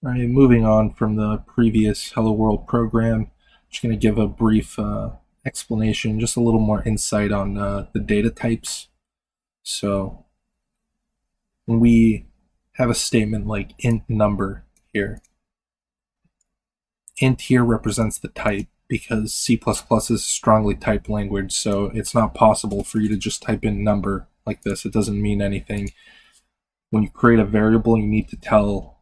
All right, moving on from the previous Hello World program, I'm just going to give a brief explanation, just a little more insight on the data types. So when we have a statement like int number here, int here represents the type because C++ is a strongly typed language, so it's not possible for you to just type in number like this. It doesn't mean anything. When you create a variable, you need to tell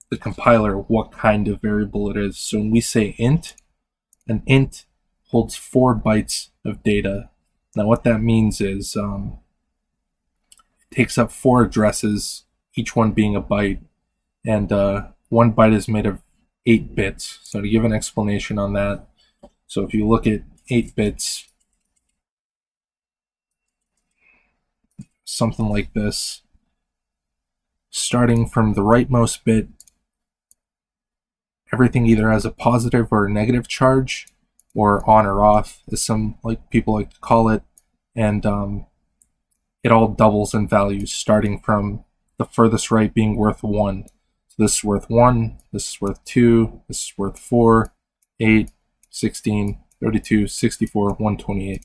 the compiler what kind of variable it is. So when we say int, an int holds 4 bytes of data. Now what that means is it takes up 4 addresses, each one being a byte, and 1 byte is made of 8 bits. So to give an explanation on that, so if you look at 8 bits, something like this, starting from the rightmost bit, everything either has a positive or a negative charge, or on or off, as some people like to call it, and it all doubles in value, starting from the furthest right being worth 1. So this is worth 1, this is worth 2, this is worth 4, 8, 16, 32, 64, 128.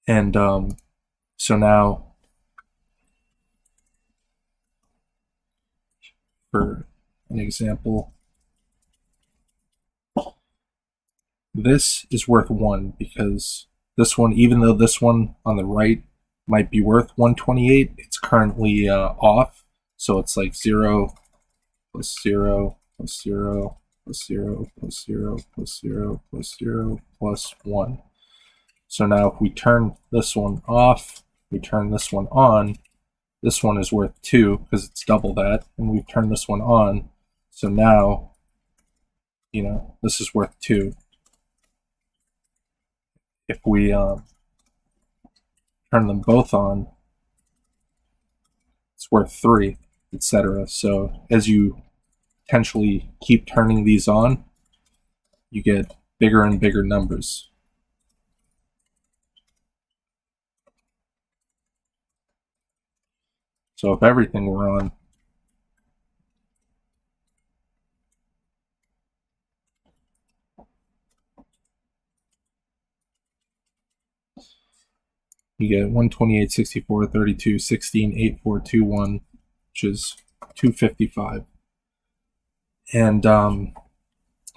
And so now, for an example, this is worth 1 because this one, even though this one on the right might be worth 128, it's currently off. So it's like 0 plus 0 plus 0 plus 0 plus 0 plus 0 plus 0 plus 1. So now if we turn this one off, we turn this one on, this one is worth 2 because it's double that, and we turn this one on. So now, this is worth 2. If we turn them both on, it's worth 3, etc. So as you potentially keep turning these on, you get bigger and bigger numbers. So if everything were on, you get 128, 64, 32, 16, 8, 4, 2, 1, which is 255. And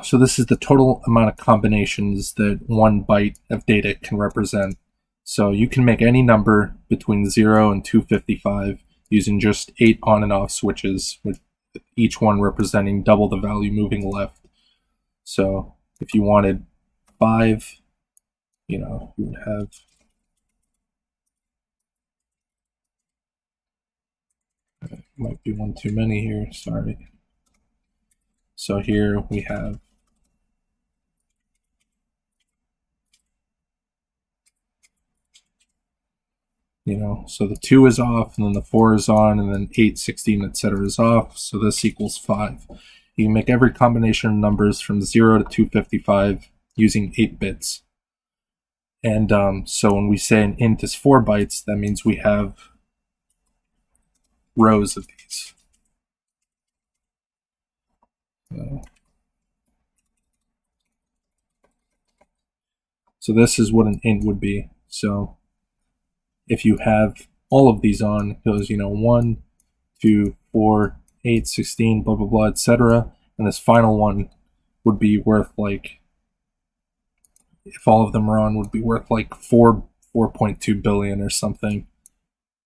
so this is the total amount of combinations that 1 byte of data can represent. So you can make any number between 0 and 255 using just 8 on and off switches, with each one representing double the value moving left. So if you wanted 5, you would have might be one too many here, sorry. So here we have so the 2 is off, and then the 4 is on, and then 8, 16, etc. is off, so this equals 5. You can make every combination of numbers from 0 to 255 using 8 bits. And so when we say an int is 4 bytes, that means we have rows of these. So this is what an int would be. So if you have all of these on, it goes 1, 2, 4, 8, 16, blah blah blah, etc. And this final one would be worth if all of them are on, would be worth 4.2 billion or something.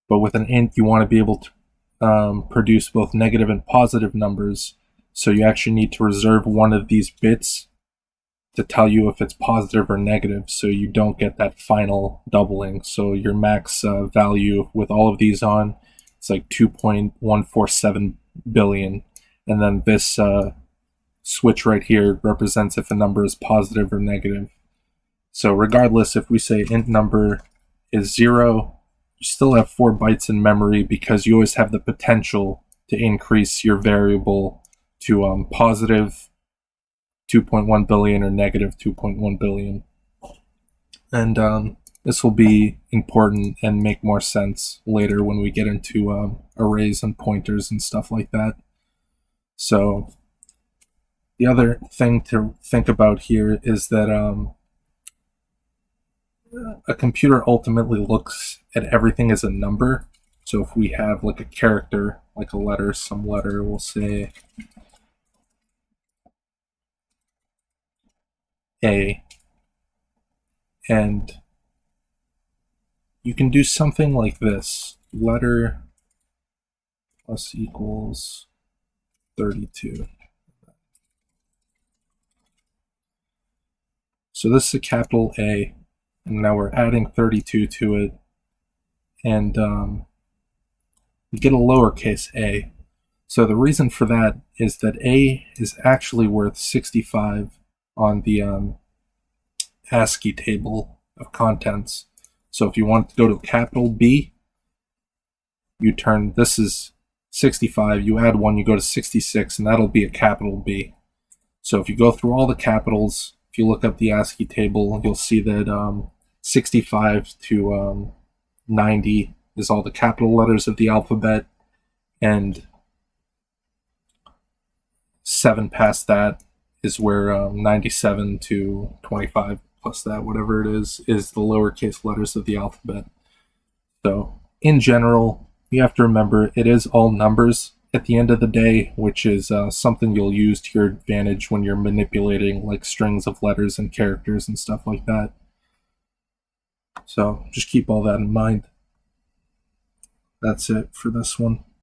But with an int, you want to be able to produce both negative and positive numbers, so you actually need to reserve one of these bits to tell you if it's positive or negative, so you don't get that final doubling. So your max value with all of these on, it's like 2.147 billion, and then this switch right here represents if a number is positive or negative. So regardless, if we say int number is 0, you still have 4 bytes in memory because you always have the potential to increase your variable to positive 2.1 billion or negative 2.1 billion. And this will be important and make more sense later when we get into arrays and pointers and stuff like that. So The other thing to think about here is that a computer ultimately looks at everything as a number. So if we have like a character, like a letter, some letter, we'll say A, and you can do something like this: letter plus equals 32. So this is a capital A, and now we're adding 32 to it, and we get a lowercase a. So the reason for that is that A is actually worth 65 on the ASCII table of contents. So if you want to go to capital B, you turn, this is 65, you add 1, you go to 66, and that'll be a capital B. So if you go through all the capitals, if you look up the ASCII table, you'll see that 65 to 90 is all the capital letters of the alphabet, and 7 past that is where 97 to 25 plus that, whatever it is the lowercase letters of the alphabet. So in general, you have to remember it is all numbers at the end of the day, which is something you'll use to your advantage when you're manipulating like strings of letters and characters and stuff like that. So just keep all that in mind. That's it for this one.